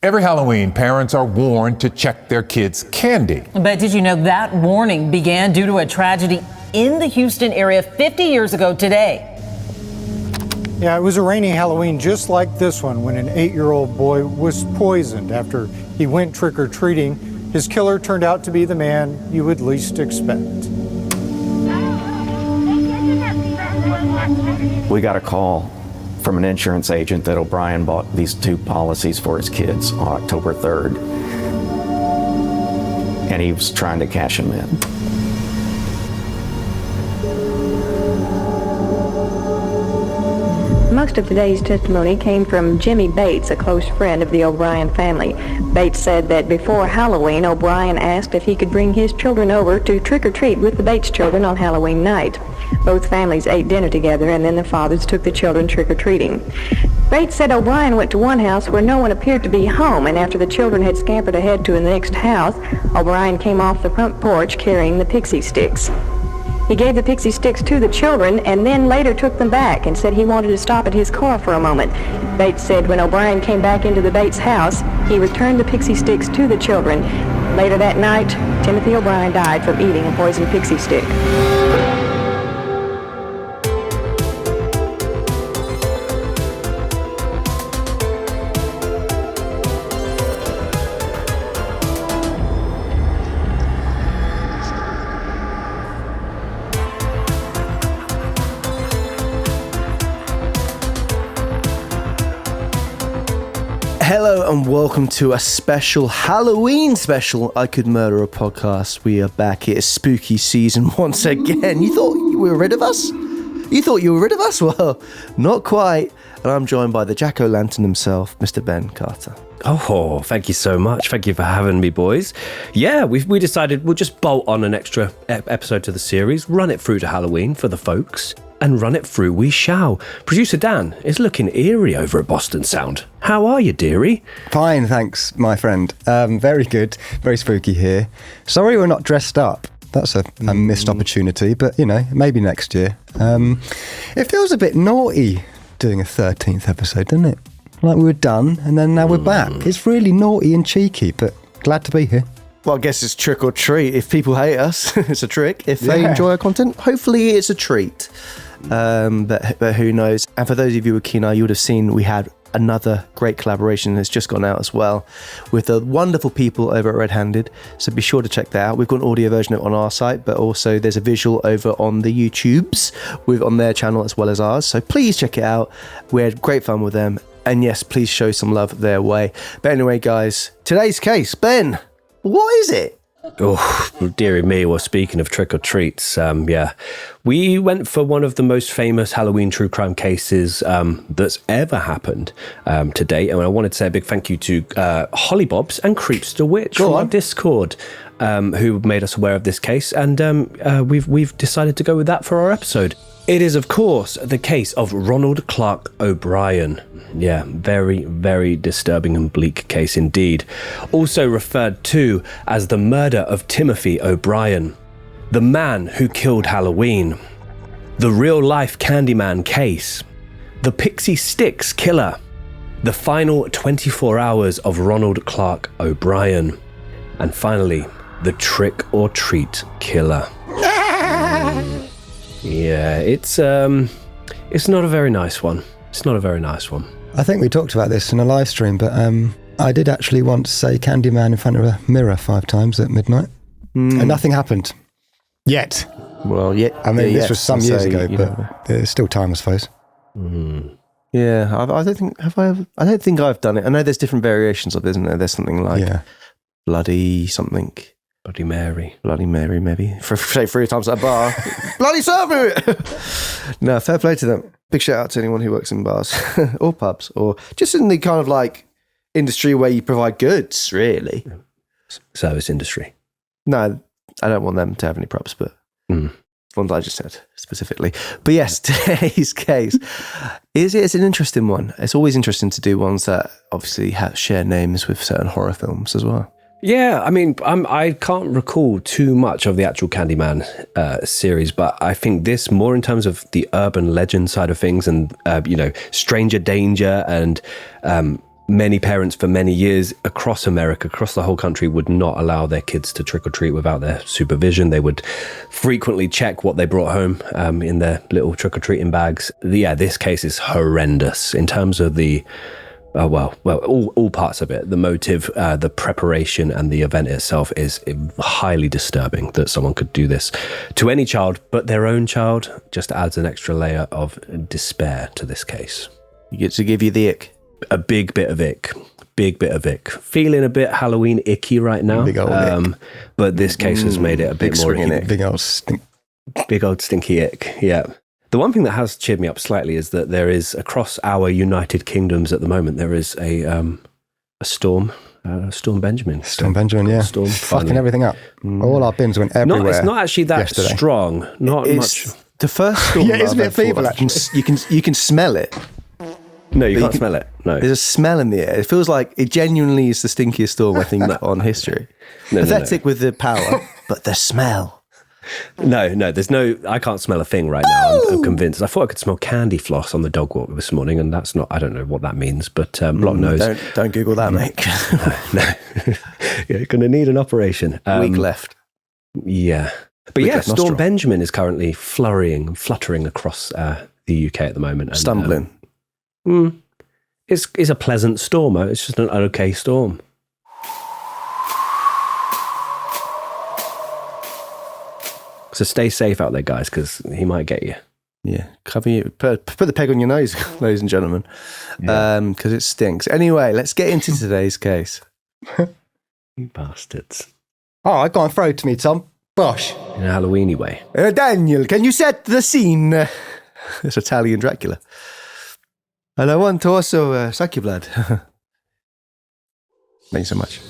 Every Halloween, parents are warned to check their kids' candy. But did you know that warning began due to a tragedy in the Houston area 50 years ago today? Yeah, it was a rainy Halloween just like this one when an 8-year-old boy was poisoned after he went trick-or-treating. His killer turned out to be the man you would least expect. We got a call from an insurance agent that O'Bryan bought these 2 policies for his kids on October 3rd. And he was trying to cash them in. Most of today's testimony came from Jimmy Bates, a close friend of the O'Bryan family. Bates said that before Halloween, O'Bryan asked if he could bring his children over to trick-or-treat with the Bates children on Halloween night. Both families ate dinner together, and then the fathers took the children trick-or-treating. Bates said O'Bryan went to one house where no one appeared to be home, and after the children had scampered ahead to the next house, O'Bryan came off the front porch carrying the pixie sticks. He gave the pixie sticks to the children and then later took them back and said he wanted to stop at his car for a moment. Bates said when O'Bryan came back into the Bates house, he returned the pixie sticks to the children. Later that night, Timothy O'Bryan died from eating a poisoned pixie stick. Hello and welcome to a special Halloween special I Could Murder a podcast. We are back. It is spooky season once again. You thought you were rid of us? Well, not quite. And I'm joined by the Jack-O-Lantern himself, Mr. Ben Carter. Oh, thank you so much. Thank you for having me, boys. Yeah, we decided we'll just bolt on an extra episode to the series, run it through to Halloween for the folks, and run it through we shall. Producer Dan is looking eerie over at Boston Sound. How are you, dearie? Fine, thanks, my friend. Very good. Very spooky here. Sorry we're not dressed up. That's a missed opportunity, but, you know, maybe next year. It feels a bit naughty doing a 13th episode, doesn't it? Like we were done, and then now we're back. It's really naughty and cheeky, but glad to be here. Well, I guess it's trick or treat. If people hate us, it's a trick. If they enjoy our content, hopefully it's a treat. But who knows? And for those of you who were keen-eyed, you would have seen we had another great collaboration that's just gone out as well with the wonderful people over at Red Handed. So be sure to check that out. We've got an audio version of it on our site, but also there's a visual over on the YouTubes on their channel as well as ours. So please check it out. We had great fun with them. And yes, please show some love their way. But anyway, guys, today's case, Ben, what is it? Oh, dearie me. Well, speaking of trick-or-treats, we went for one of the most famous Halloween true crime cases that's ever happened to date. And I wanted to say a big thank you to Hollybobs and Creepster Witch from our Discord, who made us aware of this case. And we've decided to go with that for our episode. It is, of course, the case of Ronald Clark O'Bryan. Yeah, very, very disturbing and bleak case indeed. Also referred to as the murder of Timothy O'Bryan, the man who killed Halloween, the real-life Candyman case, the Pixie Sticks killer, the final 24 hours of Ronald Clark O'Bryan, and finally, the trick-or-treat killer. Yeah, it's not a very nice one. It's not a very nice one. I think we talked about this in a live stream, but I did actually once say Candyman in front of a mirror 5 times at midnight, and nothing happened. Yet. Well, yeah. I mean, this was some years ago, but there's still time, I suppose. Yeah, I don't think I've done it. I know there's different variations of it, isn't there? There's something like Bloody something. Bloody Mary, maybe. Say 3 times at a bar. Bloody serve it! No, fair play to them. Big shout out to anyone who works in bars or pubs or just in the kind of like industry where you provide goods, really. Service industry. No, I don't want them to have any props, but ones I just said specifically. But yes, today's case it's an interesting one. It's always interesting to do ones that obviously share names with certain horror films as well. Yeah, I mean, I can't recall too much of the actual Candyman series, but I think this more in terms of the urban legend side of things and, stranger danger and Many parents for many years across America, across the whole country, would not allow their kids to trick or treat without their supervision. They would frequently check what they brought home in their little trick or treating bags. This case is horrendous in terms of the, all parts of it. The motive, the preparation, and the event itself is highly disturbing that someone could do this to any child, but their own child just adds an extra layer of despair to this case. You get to give you the ick. A big bit of ick. Feeling a bit Halloween icky right now. Big old ick. But this case has made it a bit more icky. Big old stinky ick, yeah. The one thing that has cheered me up slightly is that there is, across our United Kingdoms at the moment, there is a storm. Storm Benjamin. Storm Benjamin, yeah. Storm fucking everything up. All our bins went everywhere. It's not actually that strong. Not much. The first storm. Yeah, isn't it feeble, actually? You can smell it. No, you can't smell it. No. There's a smell in the air. It feels like it genuinely is the stinkiest storm, I think, on history. Pathetic with the power, but the smell. No, there's no... I can't smell a thing right now. I'm convinced. I thought I could smell candy floss on the dog walk this morning, and that's not... I don't know what that means, but block nose. Don't Google that, mate. No. You're going to need an operation. Week left. Yeah. But Storm Benjamin is currently fluttering across the UK at the moment. And, stumbling. It's a pleasant storm. It's just an okay storm. So stay safe out there, guys, because he might get you. Yeah, cover you. Put the peg on your nose, ladies and gentlemen, because it stinks. Anyway, let's get into today's case. You bastards. All right, go on, throw it to me, Tom. Bosh. In a Halloweeny way. Daniel, can you set the scene? It's Italian Dracula. And I want to also suck your blood. Thank you so much.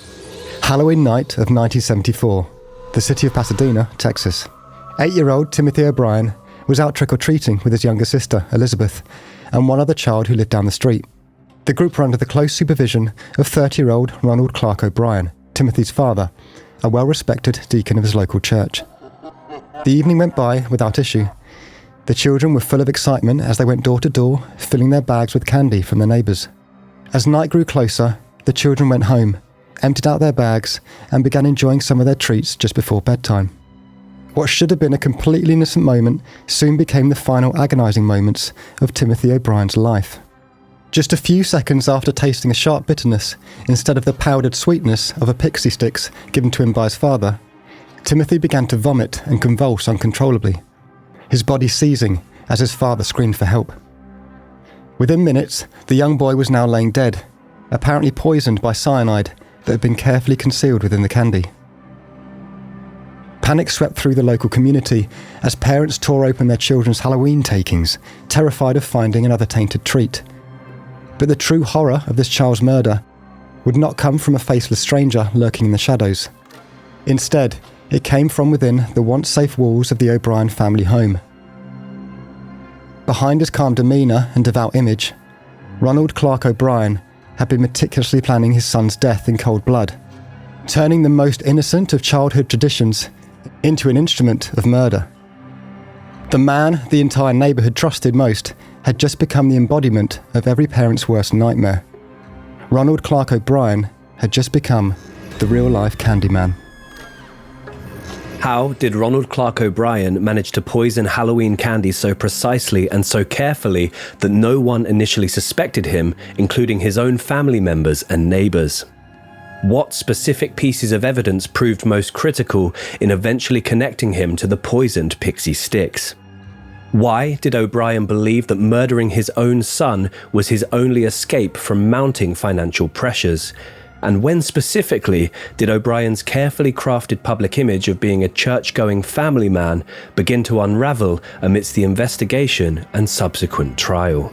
Halloween night of 1974, the city of Pasadena, Texas. 8-year-old Timothy O'Bryan was out trick-or-treating with his younger sister, Elizabeth, and one other child who lived down the street. The group were under the close supervision of 30-year-old Ronald Clark O'Bryan, Timothy's father, a well-respected deacon of his local church. The evening went by without issue. The children were full of excitement as they went door to door, filling their bags with candy from their neighbours. As night grew closer, the children went home, emptied out their bags, and began enjoying some of their treats just before bedtime. What should have been a completely innocent moment soon became the final agonising moments of Timothy O'Bryan's life. Just a few seconds after tasting a sharp bitterness instead of the powdered sweetness of a pixie sticks given to him by his father, Timothy began to vomit and convulse uncontrollably, his body seizing as his father screamed for help. Within minutes, the young boy was now laying dead, apparently poisoned by cyanide that had been carefully concealed within the candy. Panic swept through the local community as parents tore open their children's Halloween takings, terrified of finding another tainted treat. But the true horror of this child's murder would not come from a faceless stranger lurking in the shadows. Instead, it came from within the once safe walls of the O'Bryan family home. Behind his calm demeanour and devout image, Ronald Clark O'Bryan had been meticulously planning his son's death in cold blood, turning the most innocent of childhood traditions into an instrument of murder. The man the entire neighbourhood trusted most had just become the embodiment of every parent's worst nightmare. Ronald Clark O'Bryan had just become the real-life Candyman. How did Ronald Clark O'Bryan manage to poison Halloween candy so precisely and so carefully that no one initially suspected him, including his own family members and neighbours? What specific pieces of evidence proved most critical in eventually connecting him to the poisoned pixie sticks? Why did O'Bryan believe that murdering his own son was his only escape from mounting financial pressures? And when specifically did O'Bryan's carefully crafted public image of being a church-going family man begin to unravel amidst the investigation and subsequent trial?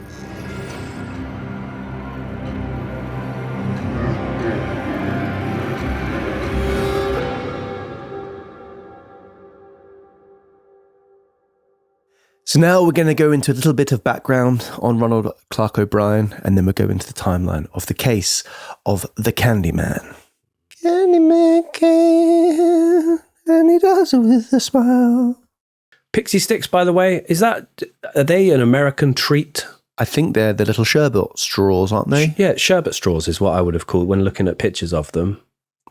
So now we're going to go into a little bit of background on Ronald Clark O'Bryan, and then we'll go into the timeline of the case of the Candyman. Candyman can, and he does it with a smile. Pixie sticks, by the way, are they an American treat? I think they're the little sherbet straws, aren't they? Yeah, sherbet straws is what I would have called when looking at pictures of them.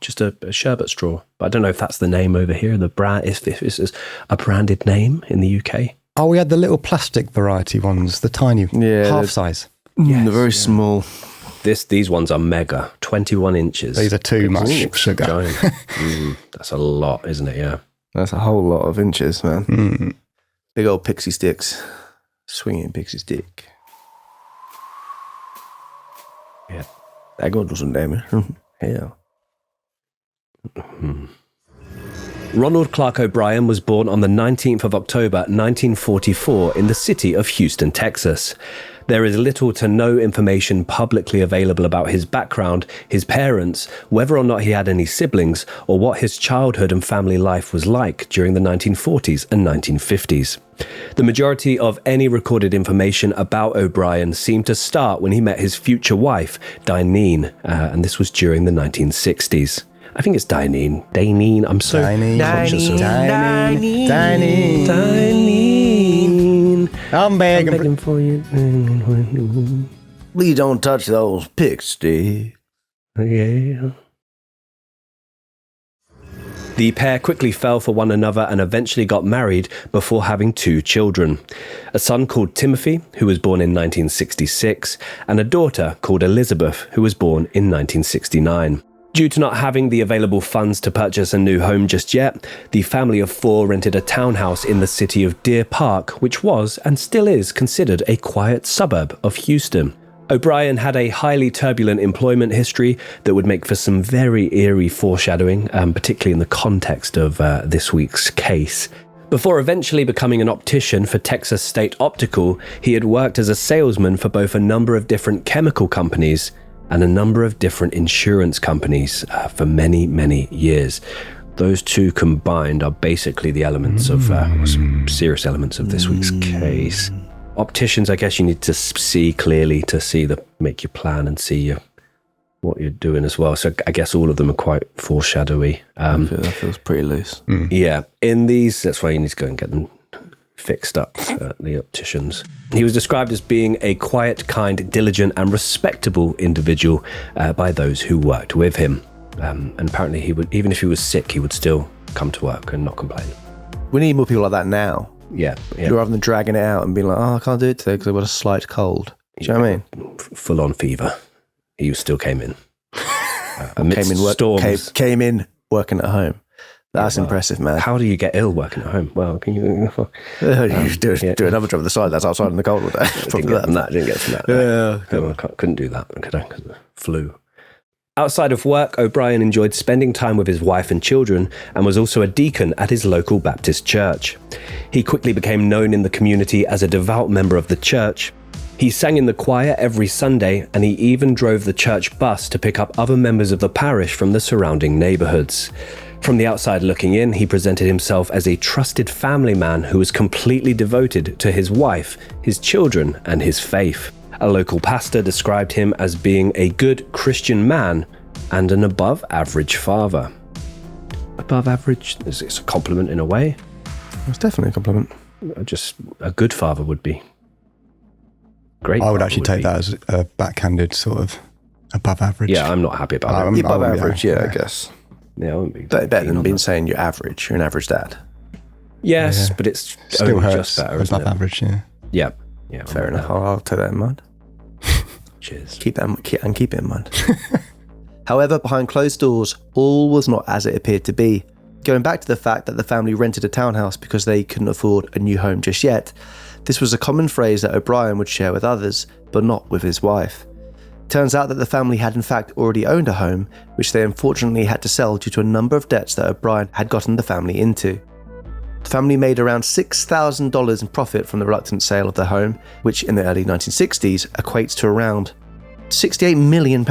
Just a sherbet straw. But I don't know if that's the name over here. The brand, if this is a branded name in the UK. Oh, we had the little plastic variety ones, the tiny, half size. They're very small. These ones are mega, 21 inches. These are too much sugar. Giant. That's a lot, isn't it? Yeah. That's a whole lot of inches, man. Big old pixie sticks. Swinging pixie stick. Yeah. That går doesn't damage. Yeah. Ronald Clark O'Bryan was born on the 19th of October 1944 in the city of Houston, Texas. There is little to no information publicly available about his background, his parents, whether or not he had any siblings, or what his childhood and family life was like during the 1940s and 1950s. The majority of any recorded information about O'Bryan seemed to start when he met his future wife, Dineen, and this was during the 1960s. I think it's Dineen. Dineen. I'm so conscious of Dineen. I'm begging for you. Please don't touch those pixies. Yeah. The pair quickly fell for one another and eventually got married before having 2 children. A son called Timothy, who was born in 1966, and a daughter called Elizabeth, who was born in 1969. Due to not having the available funds to purchase a new home just yet, the family of 4 rented a townhouse in the city of Deer Park, which was and still is considered a quiet suburb of Houston. O'Bryan had a highly turbulent employment history that would make for some very eerie foreshadowing, particularly in the context of this week's case. Before eventually becoming an optician for Texas State Optical, he had worked as a salesman for both a number of different chemical companies and a number of different insurance companies for many, many years. Those two combined are basically the elements of some serious elements of this week's case. Opticians, I guess you need to see clearly to make your plan and see what you're doing as well. So I guess all of them are quite foreshadowy. That feels pretty loose. Yeah, in these, that's why you need to go and get them fixed up, the opticians. He was described as being a quiet, kind, diligent and respectable individual by those who worked with him. And apparently he would, even if he was sick, he would still come to work and not complain. We need more people like that now. Yeah. Rather than dragging it out and being like, I can't do it today because I've got a slight cold. Do you know what I mean? Full on fever. He still came in. Storms. Came in working at home. That's impressive, man. How do you get ill working at home? Well, can you do another job on the side that's outside in the cold all day? Didn't get from that. Yeah. Couldn't do that, could I? Because of the flu. Outside of work, O'Bryan enjoyed spending time with his wife and children and was also a deacon at his local Baptist church. He quickly became known in the community as a devout member of the church. He sang in the choir every Sunday, and he even drove the church bus to pick up other members of the parish from the surrounding neighborhoods. From the outside looking in, he presented himself as a trusted family man who was completely devoted to his wife, his children, and his faith. A local pastor described him as being a good Christian man and an above-average father. Above average? It's a compliment in a way. It's definitely a compliment. Just a good father would be great. I would actually take that as a backhanded sort of above average. Yeah, I'm not happy about it. Above average, I guess. Yeah, I wouldn't be better than being saying you're average. You're an average dad. Yes, but it's still only hurts just better, above average. Yeah. Yeah. Fair enough. I'll take that in mind. Cheers. Keep it in mind. However, behind closed doors, all was not as it appeared to be. Going back to the fact that the family rented a townhouse because they couldn't afford a new home just yet, this was a common phrase that O'Bryan would share with others, but not with his wife. Turns out that the family had in fact already owned a home, which they unfortunately had to sell due to a number of debts that O'Bryan had gotten the family into. The family made around $6,000 in profit from the reluctant sale of their home, which in the early 1960s equates to around £68 million.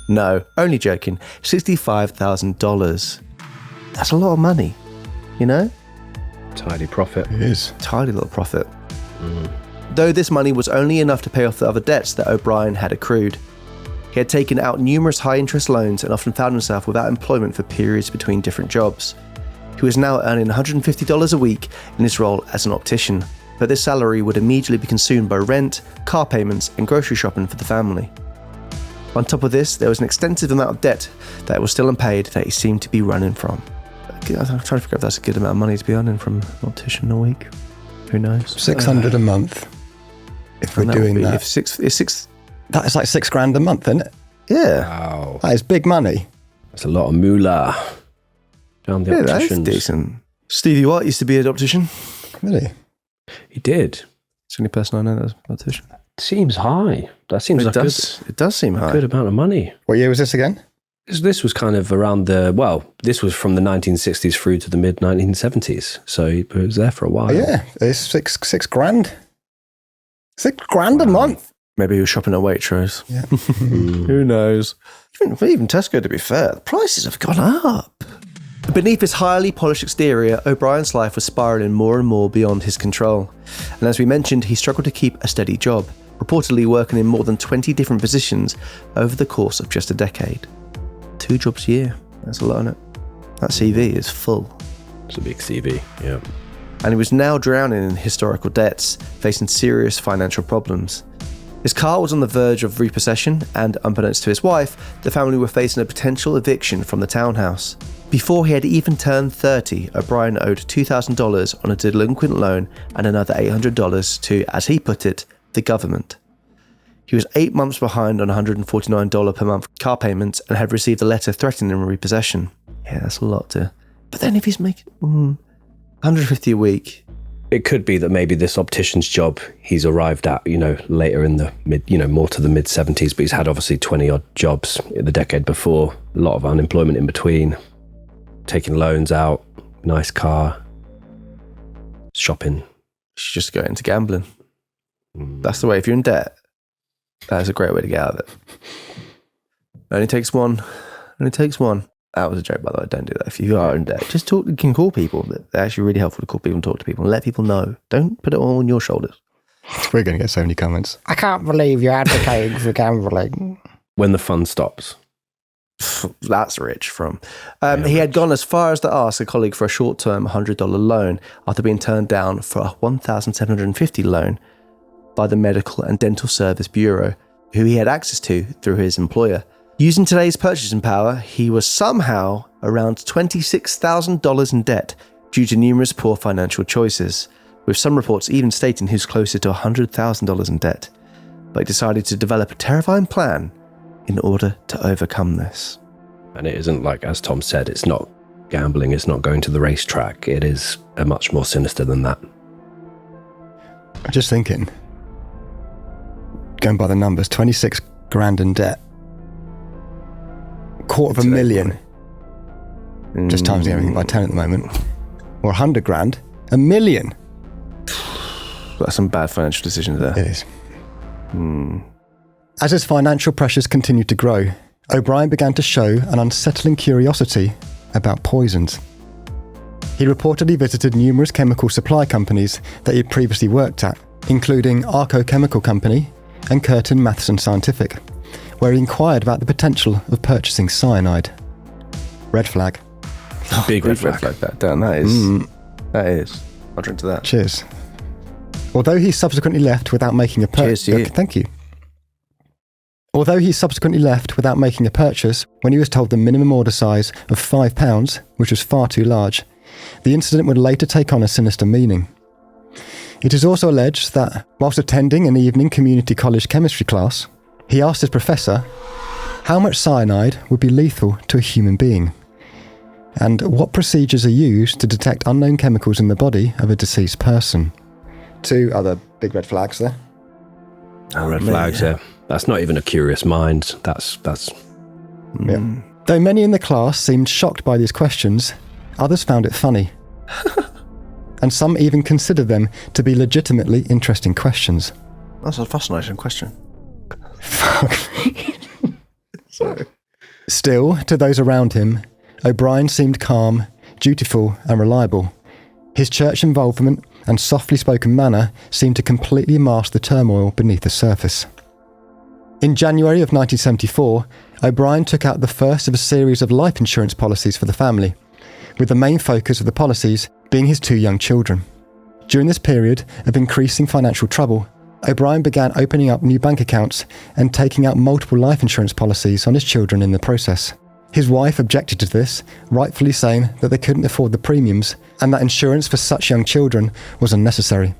No, only joking, $65,000. That's a lot of money, you know? Tidy profit. It is. Tidy little profit. Though this money was only enough to pay off the other debts that O'Bryan had accrued. He had taken out numerous high-interest loans and often found himself without employment for periods between different jobs. He was now earning $150 a week in his role as an optician. but this salary would immediately be consumed by rent, car payments, and grocery shopping for the family. On top of this, there was an extensive amount of debt that was still unpaid that he seemed to be running from. I'm trying to figure out if that's a good amount of money to be earning from an optician a week. Who knows? 600 a month. If we're doing that. If six, that is like $6,000 a month, isn't it? Yeah. Wow. That is big money. That's a lot of moolah. Down the Yeah, that's opticians. decent. Stevie White used to be an optician. Really? He did. It's the only person I know that's an optician. Seems high. That seems It like does seem a high. good amount of money. What year was this again? This was kind of around this was from the 1960s through to the mid 1970s. So he was there for a while. Oh, yeah, it's $6,000. $6,000 a month. Maybe he was shopping at Waitrose. Yeah. Who knows? Even Tesco, to be fair, the prices have gone up. Beneath his highly polished exterior, O'Brien's life was spiralling more and more beyond his control. And as we mentioned, he struggled to keep a steady job, reportedly working in more than 20 different positions over the course of just a decade. 2 jobs a year. That's a lot, isn't it? That CV is full. It's a big CV, yeah. And he was now drowning in historical debts, facing serious financial problems. His car was on the verge of repossession, and unbeknownst to his wife, the family were facing a potential eviction from the townhouse. Before he had even turned 30, O'Brien owed $2,000 on a delinquent loan and another $800 to, as he put it, the government. He was 8 months behind on $149 per month car payments and had received a letter threatening repossession. Yeah, that's a lot to... But then if he's making $150 a week... It could be that maybe this optician's job he's arrived at, later in the more to the mid 70s, but he's had obviously 20 odd jobs in the decade before, a lot of unemployment in between, taking loans out, nice car, shopping. You should just go into gambling. That's the way. If you're in debt, that's a great way to get out of it. Only takes one. That was a joke, by the way. Don't do that. If you are in debt, just talk. You can call people. They're actually really helpful to call people and talk to people and let people know. Don't put it all on your shoulders. We're going to get so many comments. I can't believe you're advocating for gambling. When the fun stops. That's rich from. He had gone as far as to ask a colleague for a short-term $100 loan after being turned down for a $1,750 loan by the Medical and Dental Service Bureau, who he had access to through his employer. Using today's purchasing power, he was somehow around $26,000 in debt due to numerous poor financial choices, with some reports even stating he was closer to $100,000 in debt. But he decided to develop a terrifying plan in order to overcome this. And it isn't like, as Tom said, it's not gambling, it's not going to the racetrack. It is a much more sinister than that. I'm just thinking, going by the numbers, $26,000 in debt. $250,000. Just times everything by 10 at the moment. Or $100,000. $1 million. That's some bad financial decisions there. It is. As his financial pressures continued to grow, O'Brien began to show an unsettling curiosity about poisons. He reportedly visited numerous chemical supply companies that he had previously worked at, including Arco Chemical Company and Curtin Matheson Scientific, where he inquired about the potential of purchasing cyanide. Red flag. Big red flag. That. Dan, that is. I'll drink to that. Cheers. Although he subsequently left without making a purchase. Cheers to you. Thank you. Although he subsequently left without making a purchase when he was told the minimum order size of £5, which was far too large, the incident would later take on a sinister meaning. It is also alleged that, whilst attending an evening community college chemistry class, he asked his professor how much cyanide would be lethal to a human being, and what procedures are used to detect unknown chemicals in the body of a deceased person. 2 other big red flags there. Red flags, yeah. That's not even a curious mind. That's. Yeah. Though many in the class seemed shocked by these questions, others found it funny. And some even considered them to be legitimately interesting questions. That's a fascinating question. Still, to those around him, O'Brien seemed calm, dutiful and reliable. His church involvement and softly spoken manner seemed to completely mask the turmoil beneath the surface. In January of 1974, O'Brien took out the first of a series of life insurance policies for the family, with the main focus of the policies being his 2 young children. During this period of increasing financial trouble, O'Bryan began opening up new bank accounts and taking out multiple life insurance policies on his children in the process. His wife objected to this, rightfully saying that they couldn't afford the premiums and that insurance for such young children was unnecessary.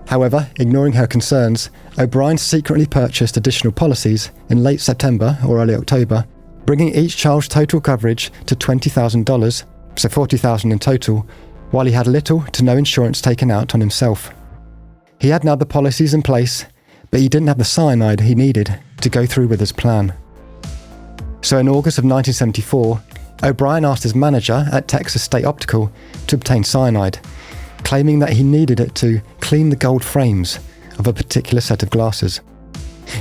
However, ignoring her concerns, O'Bryan secretly purchased additional policies in late September or early October, bringing each child's total coverage to $20,000, so $40,000 in total, while he had little to no insurance taken out on himself. He had now the policies in place, but he didn't have the cyanide he needed to go through with his plan. So in August of 1974, O'Bryan asked his manager at Texas State Optical to obtain cyanide, claiming that he needed it to clean the gold frames of a particular set of glasses.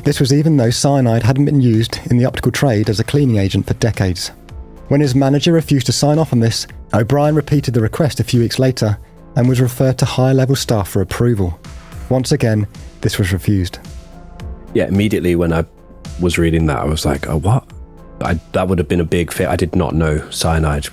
This was even though cyanide hadn't been used in the optical trade as a cleaning agent for decades. When his manager refused to sign off on this, O'Bryan repeated the request a few weeks later and was referred to higher-level staff for approval. Once again, this was refused. Yeah, immediately when I was reading that, I was like, oh, what? That would have been a big fit. I did not know cyanide.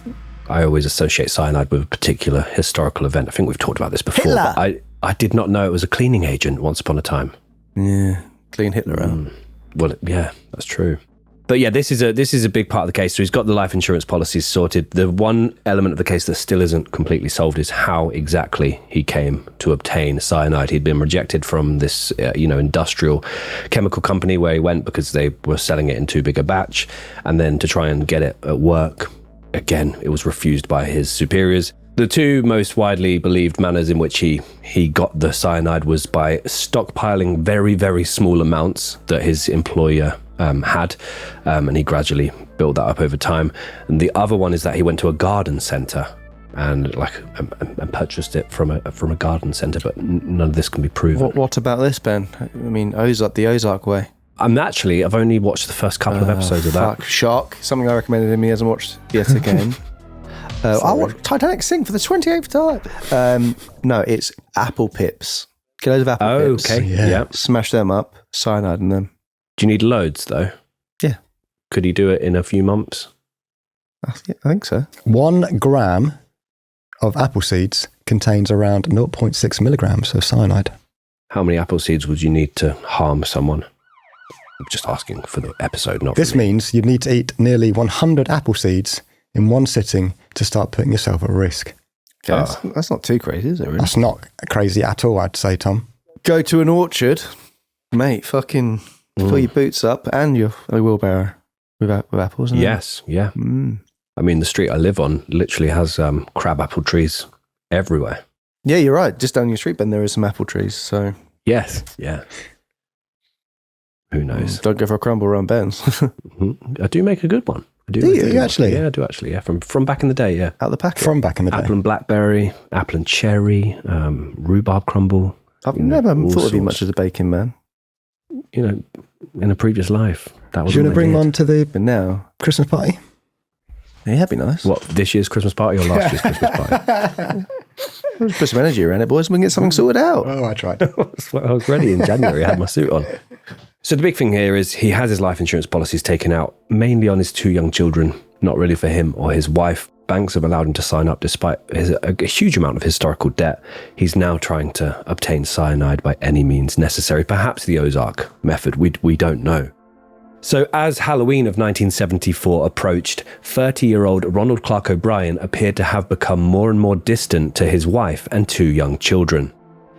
I always associate cyanide with a particular historical event. I think we've talked about this before. Hitler. But I did not know it was a cleaning agent once upon a time. Yeah, clean Hitler out. Well, yeah, that's true. But yeah, this is a big part of the case. So he's got the life insurance policies sorted. The one element of the case that still isn't completely solved is how exactly he came to obtain cyanide. He'd been rejected from this, industrial chemical company where he went because they were selling it in too big a batch. And then to try and get it at work, again, it was refused by his superiors. The two most widely believed manners in which he got the cyanide was by stockpiling very, very small amounts that his employer had, and he gradually built that up over time. And the other one is that he went to a garden centre and purchased it from a garden centre, but none of this can be proven. What about this, Ben? I mean, the Ozark way. I've only watched the first couple of episodes of that. Shock. Something I recommended him. He hasn't watched yet again. I watched Titanic sink for the 28th time. No, it's apple pips. Kilos of apple pips. Okay. Yeah. Smash them up, cyanide in them. Do you need loads, though? Yeah. Could he do it in a few months? I think so. 1 gram of apple seeds contains around 0.6 milligrams of cyanide. How many apple seeds would you need to harm someone? I'm just asking for the episode, not This for me. means you'd need to eat nearly 100 apple seeds in one sitting to start putting yourself at risk. Yeah, that's not too crazy, is it, really? That's not crazy at all, I'd say, Tom. Go to an orchard, mate, fucking fill your boots up and your wheelbarrow with apples. Yes, yeah. I mean, the street I live on literally has crab apple trees everywhere. Yeah, you're right. Just down your street, Ben, there is some apple trees, so... Yes, yeah. Who knows? Don't go for a crumble around Ben's. I do make a good one. Do you actually? Yeah, I do actually, yeah. From back in the day, yeah. Out the packet. From back in the day. Apple and blackberry, apple and cherry, rhubarb crumble. I've never thought of you much as a baking man. You know, in a previous life, that was. Do you want to bring one to the But now, Christmas party? yeah, that'd be nice. What, this year's Christmas party or last year's Christmas party? Let's put some energy around it, boys. We can get something sorted out. Oh, I tried. I was ready in January. I had my suit on. So the big thing here is he has his life insurance policies taken out, mainly on his 2 young children, not really for him or his wife. Banks have allowed him to sign up despite a huge amount of historical debt. He's now trying to obtain cyanide by any means necessary, perhaps the Ozark method. We don't know. So as Halloween of 1974 approached, 30-year-old Ronald Clark O'Bryan appeared to have become more and more distant to his wife and 2 young children.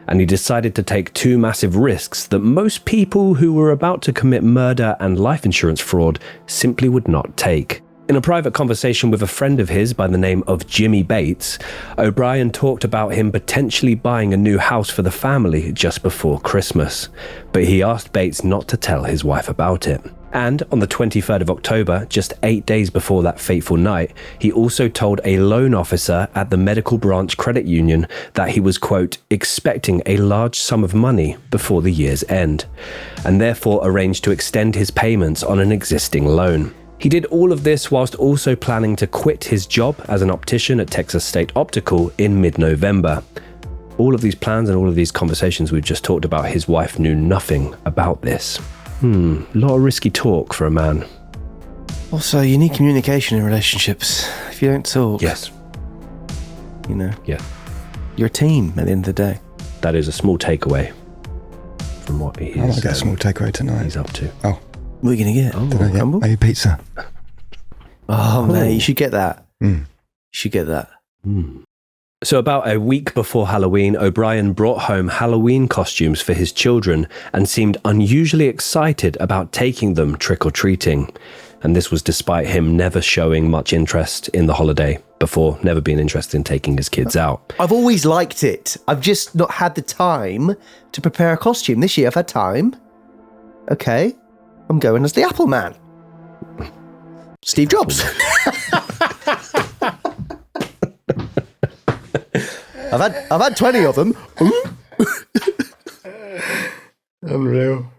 And he decided to take 2 massive risks that most people who were about to commit murder and life insurance fraud simply would not take. In a private conversation with a friend of his by the name of Jimmy Bates, O'Bryan talked about him potentially buying a new house for the family just before Christmas. But he asked Bates not to tell his wife about it. And on the 23rd of October, just 8 days before that fateful night, he also told a loan officer at the Medical Branch Credit Union that he was, quote, expecting a large sum of money before the year's end, and therefore arranged to extend his payments on an existing loan. He did all of this whilst also planning to quit his job as an optician at Texas State Optical in mid-November. All of these plans and all of these conversations we've just talked about, his wife knew nothing about this. A lot of risky talk for a man. Also, you need communication in relationships. If you don't talk... Yes. You know? Yeah. You're a team at the end of the day. That is a small takeaway from what he is. I might get a small takeaway tonight. He's up to. Oh, What are you going to get? don't know yet. Maybe pizza. Oh, mate, you should get that. You should get that. So about a week before Halloween, O'Bryan brought home Halloween costumes for his children and seemed unusually excited about taking them trick-or-treating. And this was despite him never showing much interest in the holiday before, never being interested in taking his kids out. I've always liked it. I've just not had the time to prepare a costume. This year I've had time. Okay, I'm going as the Apple Man. Steve Jobs. I've had 20 of them. Unreal.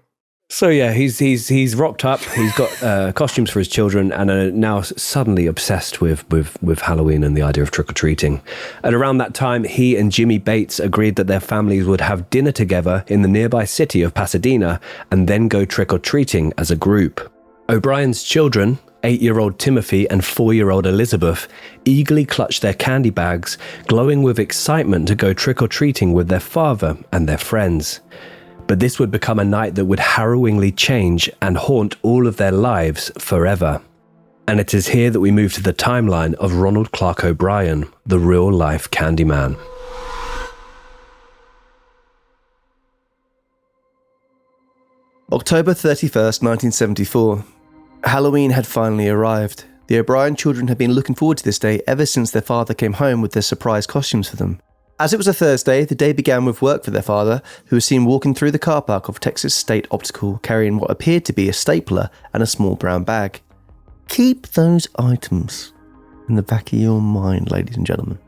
So yeah, he's rocked up. He's got costumes for his children, and are now suddenly obsessed with Halloween and the idea of trick or treating. At around that time, he and Jimmy Bates agreed that their families would have dinner together in the nearby city of Pasadena, and then go trick or treating as a group. O'Bryan's children, 8-year-old Timothy and 4-year-old Elizabeth, eagerly clutched their candy bags, glowing with excitement to go trick or treating with their father and their friends. But this would become a night that would harrowingly change and haunt all of their lives forever. And it is here that we move to the timeline of Ronald Clark O'Bryan, the real-life Candyman. October 31st, 1974. Halloween had finally arrived. The O'Bryan children had been looking forward to this day ever since their father came home with their surprise costumes for them. As it was a Thursday, the day began with work for their father, who was seen walking through the car park of Texas State Optical carrying what appeared to be a stapler and a small brown bag. Keep those items in the back of your mind, ladies and gentlemen.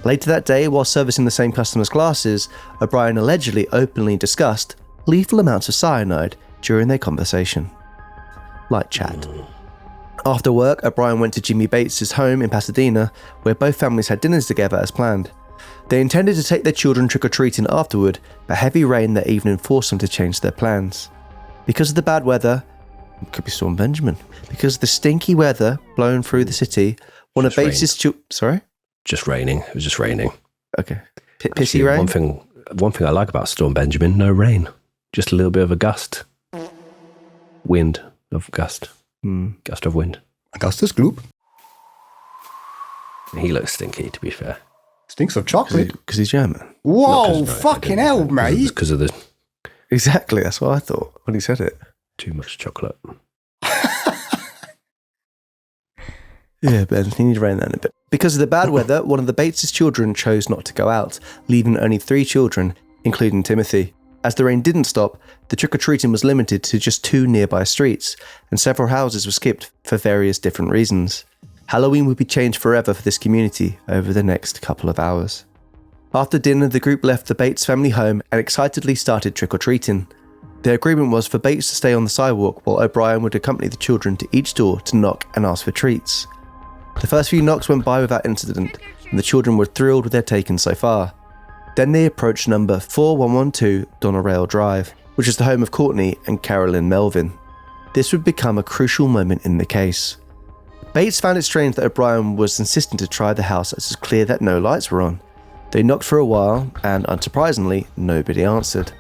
Later that day, while servicing the same customer's glasses, O'Bryan allegedly openly discussed lethal amounts of cyanide during their conversation. Light chat. After work, O'Bryan went to Jimmy Bates' home in Pasadena, where both families had dinners together as planned. They intended to take their children trick-or-treating afterward, but heavy rain that evening forced them to change their plans. Because of the bad weather, it could be Storm Benjamin, because of the stinky weather blowing through the city, one of Bates' children... Sorry? Just raining. It was just raining. Okay. Pissy rain? One thing I like about Storm Benjamin, no rain. Just a little bit of a gust. Wind of gust. Gust of wind. Augustus Gloop. He looks stinky, to be fair. Stinks of chocolate. Because he's German. Whoa, fucking hell, mate. Because of the Exactly, that's what I thought when he said it. too much chocolate. Yeah, Ben, you need to rein that in a bit. Because of the bad weather, one of the Bates' children chose not to go out, leaving only 3 children, including Timothy. As the rain didn't stop, the trick-or-treating was limited to just 2 nearby streets, and several houses were skipped for various different reasons. Halloween would be changed forever for this community over the next couple of hours. After dinner, the group left the Bates family home and excitedly started trick-or-treating. Their agreement was for Bates to stay on the sidewalk while O'Bryan would accompany the children to each door to knock and ask for treats. The first few knocks went by without incident, and the children were thrilled with their taken so far. Then they approached number 4112 Donerail Drive, which is the home of Courtney and Carolyn Melvin. This would become a crucial moment in the case. Bates found it strange that O'Bryan was insistent to try the house as it was clear that no lights were on. They knocked for a while, and unsurprisingly, nobody answered.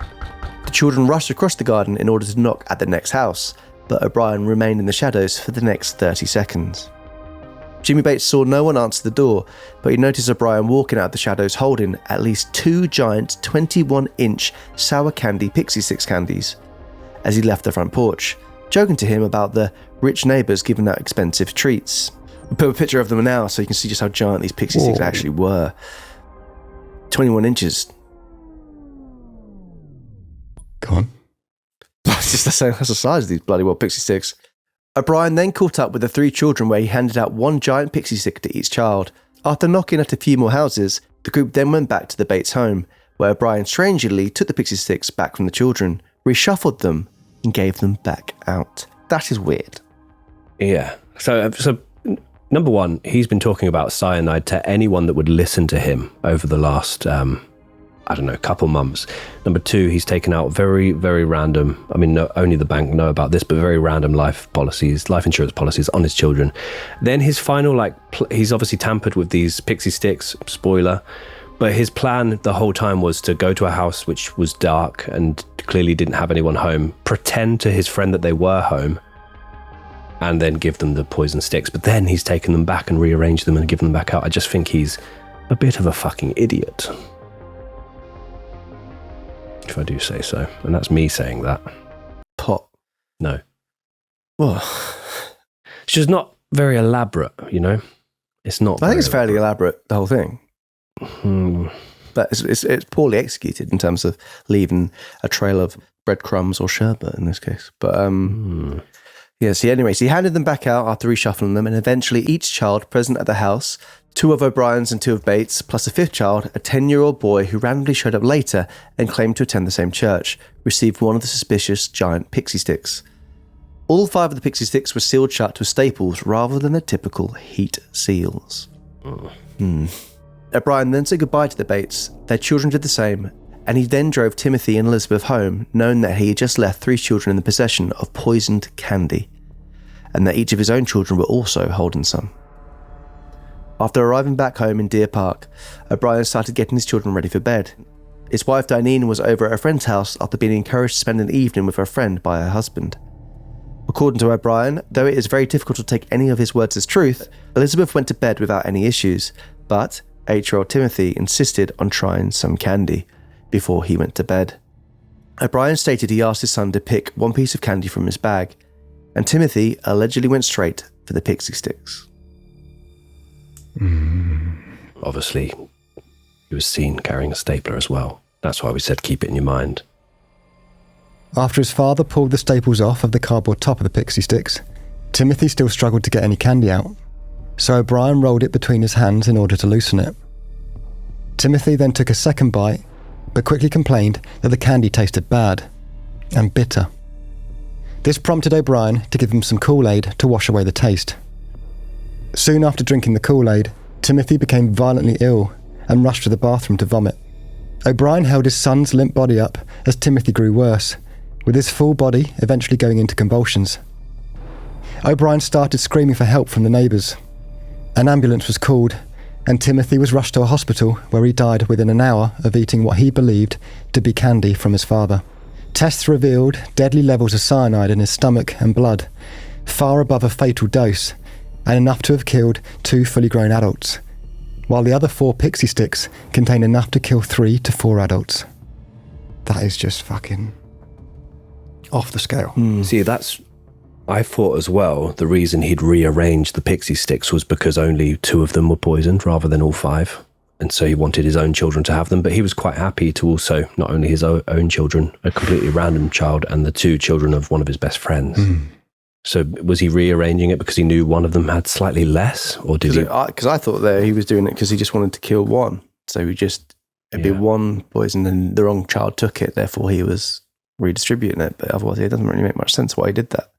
The children rushed across the garden in order to knock at the next house, but O'Bryan remained in the shadows for the next 30 seconds. Jimmy Bates saw no one answer the door, but he noticed O'Bryan walking out of the shadows holding at least 2 giant 21-inch sour candy Pixie Sticks candies as he left the front porch, joking to him about the rich neighbours giving out expensive treats. We put a picture of them now so you can see just how giant these Pixie Sticks actually were. 21 inches. Go on. That's just that's the size of these bloody Pixie Sticks. O'Bryan then caught up with the 3 children where he handed out 1 giant pixie stick to each child. After knocking at a few more houses, the group then went back to the Bates home, where O'Bryan strangely took the pixie sticks back from the children, reshuffled them, and gave them back out. That is weird. Yeah. So number one, he's been talking about cyanide to anyone that would listen to him over the last, couple months. Number 2, he's taken out very, very random, only the bank know about this, but very random life insurance policies on his children. Then his final, he's obviously tampered with these pixie sticks, spoiler, But his plan the whole time was to go to a house which was dark and clearly didn't have anyone home, pretend to his friend that they were home, and then give them the poison sticks. But then he's taken them back and rearranged them and given them back out. I just think he's a bit of a fucking idiot, if I do say so. And that's me saying that. Pot. No. Well, It's just not very elaborate, you know? It's not. I think it's fairly elaborate, the whole thing. Hmm. But it's poorly executed in terms of leaving a trail of breadcrumbs or sherbet in this case. But yeah, so anyways, he handed them back out after reshuffling them, and eventually each child present at the house, 2 of O'Brien's and 2 of Bates, plus a 5th child, a 10-year-old boy who randomly showed up later and claimed to attend the same church, received one of the suspicious giant pixie sticks. All 5 of the pixie sticks were sealed shut with staples rather than the typical heat seals. O'Brien then said goodbye to the Bates. Their children did the same, and he then drove Timothy and Elizabeth home, knowing that he had just left 3 children in the possession of poisoned candy, and that each of his own children were also holding some. After arriving back home in Deer Park, O'Brien started getting his children ready for bed. His wife Dineen was over at a friend's house after being encouraged to spend an evening with her friend by her husband. According to O'Brien, though it is very difficult to take any of his words as truth, Elizabeth went to bed without any issues, but 8-year-old Timothy insisted on trying some candy before he went to bed. O'Brien stated he asked his son to pick one piece of candy from his bag, and Timothy allegedly went straight for the pixie sticks. Obviously, he was seen carrying a stapler as well. That's why we said keep it in your mind. After his father pulled the staples off of the cardboard top of the pixie sticks, Timothy still struggled to get any candy out, so O'Brien rolled it between his hands in order to loosen it. Timothy then took a second bite, but quickly complained that the candy tasted bad and bitter. This prompted O'Brien to give him some Kool-Aid to wash away the taste. Soon after drinking the Kool-Aid, Timothy became violently ill and rushed to the bathroom to vomit. O'Brien held his son's limp body up as Timothy grew worse, with his full body eventually going into convulsions. O'Brien started screaming for help from the neighbours. An ambulance was called, and Timothy was rushed to a hospital where he died within an hour of eating what he believed to be candy from his father. Tests revealed deadly levels of cyanide in his stomach and blood, far above a fatal dose, and enough to have killed 2 fully grown adults, while the other 4 pixie sticks contained enough to kill 3 to 4 adults. That is just fucking off the scale. See, I thought as well, the reason he'd rearranged the pixie sticks was because only 2 of them were poisoned rather than all 5. And so he wanted his own children to have them, but he was quite happy to also, not only his own children, a completely random child, and the 2 children of one of his best friends. So was he rearranging it because he knew one of them had slightly less? Or did he? Because I thought that he was doing it because he just wanted to kill one. So it'd be one poison and the wrong child took it, therefore he was redistributing it. But otherwise it doesn't really make much sense why he did that.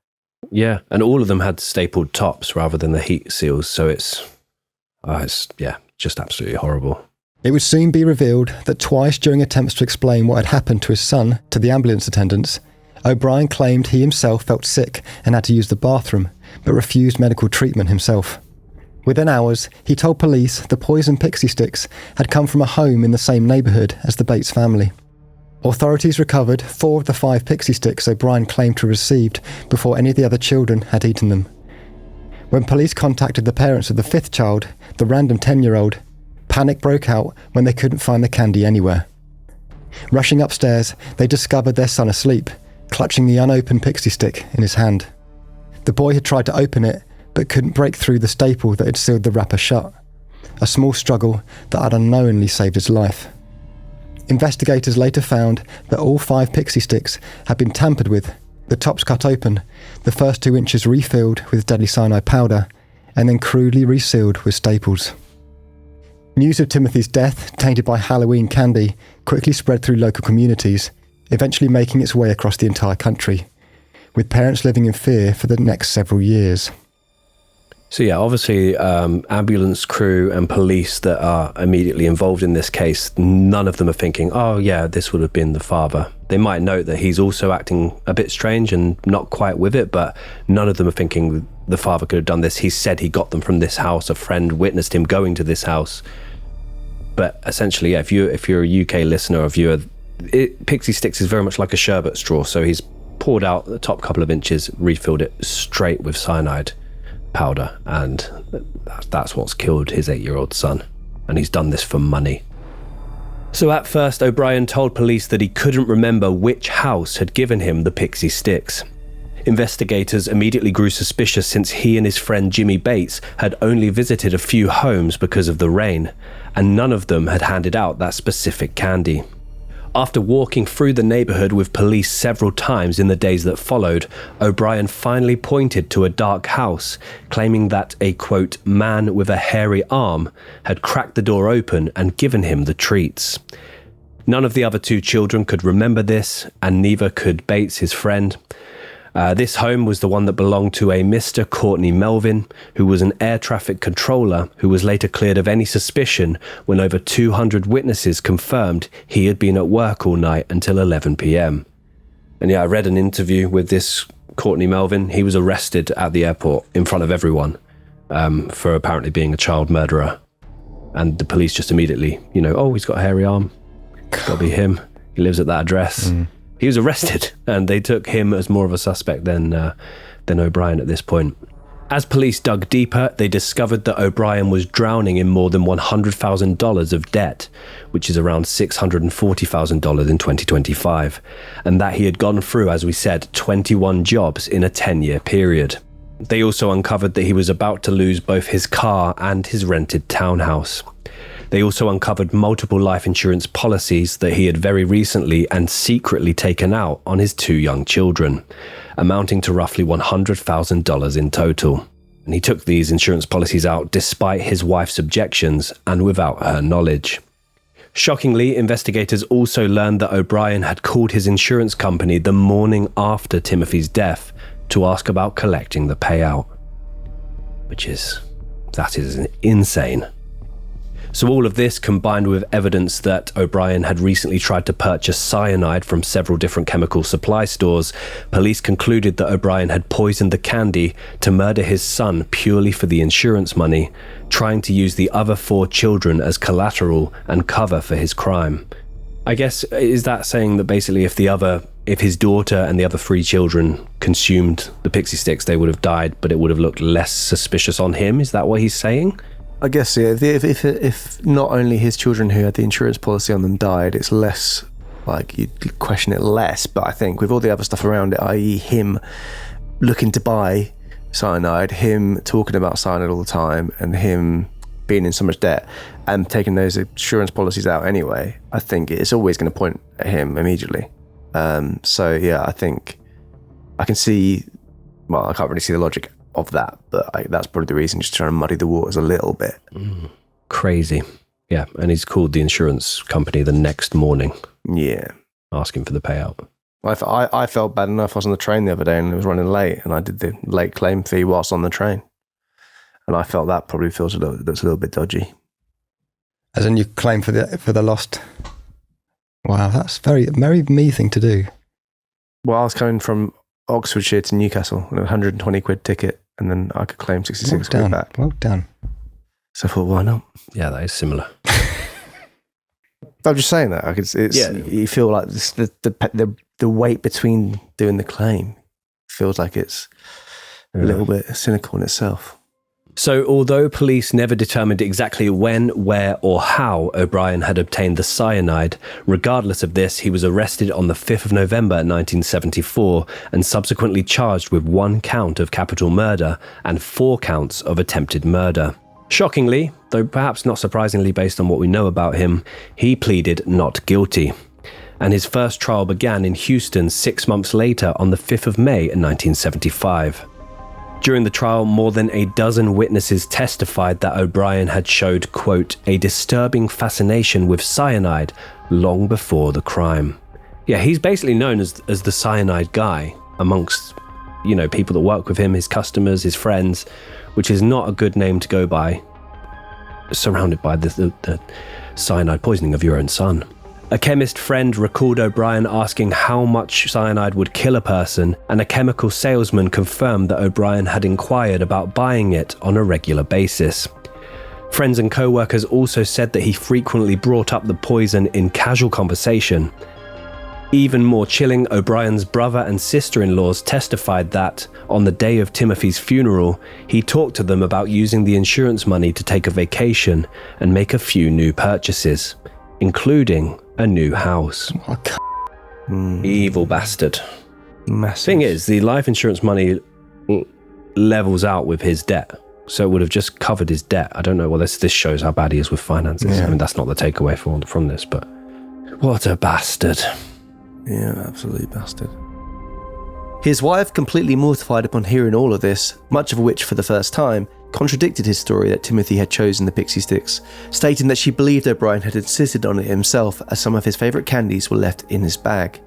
Yeah, and all of them had stapled tops rather than the heat seals, so it's just absolutely horrible. It would soon be revealed that twice during attempts to explain what had happened to his son to the ambulance attendants, O'Brien claimed he himself felt sick and had to use the bathroom, but refused medical treatment himself. Within hours, he told police the poisoned pixie sticks had come from a home in the same neighbourhood as the Bates family. Authorities recovered 4 of the 5 pixie sticks O'Brien claimed to have received before any of the other children had eaten them. When police contacted the parents of the 5th child, the random 10-year-old, panic broke out when they couldn't find the candy anywhere. Rushing upstairs, they discovered their son asleep, clutching the unopened pixie stick in his hand. The boy had tried to open it, but couldn't break through the staple that had sealed the wrapper shut, a small struggle that had unknowingly saved his life. Investigators later found that all 5 pixie sticks had been tampered with, the tops cut open, the first 2 inches refilled with deadly cyanide powder, and then crudely resealed with staples. News of Timothy's death, tainted by Halloween candy, quickly spread through local communities, eventually making its way across the entire country, with parents living in fear for the next several years. So yeah, obviously ambulance crew and police that are immediately involved in this case, none of them are thinking, oh yeah, this would have been the father. They might note that he's also acting a bit strange and not quite with it, but none of them are thinking the father could have done this. He said he got them from this house. A friend witnessed him going to this house. But essentially, yeah, if you're a UK listener or viewer, Pixie Sticks is very much like a sherbet straw. So he's poured out the top couple of inches, refilled it straight with cyanide powder, and that's what's killed his 8-year-old son. And he's done this for money. So at first, O'Bryan told police that he couldn't remember which house had given him the Pixie Sticks. Investigators immediately grew suspicious since he and his friend Jimmy Bates had only visited a few homes because of the rain, and none of them had handed out that specific candy. After walking through the neighborhood with police several times in the days that followed, O'Bryan finally pointed to a dark house, claiming that a, quote, man with a hairy arm had cracked the door open and given him the treats. None of the other 2 children could remember this, and neither could Bates, his friend. This home was the one that belonged to a Mr. Courtney Melvin, who was an air traffic controller who was later cleared of any suspicion when over 200 witnesses confirmed he had been at work all night until 11 p.m. And yeah, I read an interview with this Courtney Melvin. He was arrested at the airport in front of everyone for apparently being a child murderer. And the police just immediately, oh, he's got a hairy arm. Gotta be him. He lives at that address. He was arrested, and they took him as more of a suspect than O'Bryan at this point. As police dug deeper, they discovered that O'Bryan was drowning in more than $100,000 of debt, which is around $640,000 in 2025, and that he had gone through, as we said, 21 jobs in a 10-year period. They also uncovered that he was about to lose both his car and his rented townhouse. They also uncovered multiple life insurance policies that he had very recently and secretly taken out on his 2 young children, amounting to roughly $100,000 in total. And he took these insurance policies out despite his wife's objections and without her knowledge. Shockingly, investigators also learned that O'Bryan had called his insurance company the morning after Timothy's death to ask about collecting the payout. That is insane. So all of this, combined with evidence that O'Bryan had recently tried to purchase cyanide from several different chemical supply stores, police concluded that O'Bryan had poisoned the candy to murder his son purely for the insurance money, trying to use the other 4 children as collateral and cover for his crime. I guess, is that saying that basically if his daughter and the other 3 children consumed the Pixie Sticks, they would have died, but it would have looked less suspicious on him? Is that what he's saying? I guess, yeah, if not only his children who had the insurance policy on them died, it's less, like, you'd question it less, but I think with all the other stuff around it, i.e. him looking to buy cyanide, him talking about cyanide all the time, and him being in so much debt, and taking those insurance policies out anyway, I think it's always going to point at him immediately. So, yeah, I think I can see, well, I can't really see the logic of that, but that's probably the reason, just trying to muddy the waters a little bit. Crazy. Yeah, and he's called the insurance company the next morning. Yeah. Asking for the payout. I felt bad enough. I was on the train the other day and it was running late, and I did the late claim fee whilst on the train. And I felt that probably that's a little bit dodgy. As in, you claim for the lost. Wow, that's very, very me thing to do. Well, I was coming from Oxfordshire to Newcastle, a 120 quid ticket, and then I could claim 66 quid back. Well done. So I thought, why not? Yeah, that is similar. I'm just saying that. You feel like the weight between doing the claim feels like it's a little bit cynical in itself. So although police never determined exactly when, where or how O'Bryan had obtained the cyanide, regardless of this, he was arrested on the 5th of November 1974 and subsequently charged with 1 count of capital murder and 4 counts of attempted murder. Shockingly, though perhaps not surprisingly based on what we know about him, he pleaded not guilty. And his first trial began in Houston 6 months later on the 5th of May 1975. During the trial, more than a dozen witnesses testified that O'Bryan had showed, quote, a disturbing fascination with cyanide long before the crime. Yeah, he's basically known as the cyanide guy amongst, people that work with him, his customers, his friends, which is not a good name to go by, surrounded by the cyanide poisoning of your own son. A chemist friend recalled O'Bryan asking how much cyanide would kill a person, and a chemical salesman confirmed that O'Bryan had inquired about buying it on a regular basis. Friends and co-workers also said that he frequently brought up the poison in casual conversation. Even more chilling, O'Brien's brother and sister-in-laws testified that, on the day of Timothy's funeral, he talked to them about using the insurance money to take a vacation and make a few new purchases, including a new house. Evil bastard. Massive. Thing is, the life insurance money levels out with his debt. So it would have just covered his debt. I don't know. Well, this shows how bad he is with finances. Yeah. I mean, that's not the takeaway from this, but what a bastard. Yeah, absolutely bastard. His wife, completely mortified upon hearing all of this, much of which for the first time, contradicted his story that Timothy had chosen the pixie sticks, stating that she believed O'Brien had insisted on it himself as some of his favourite candies were left in his bag.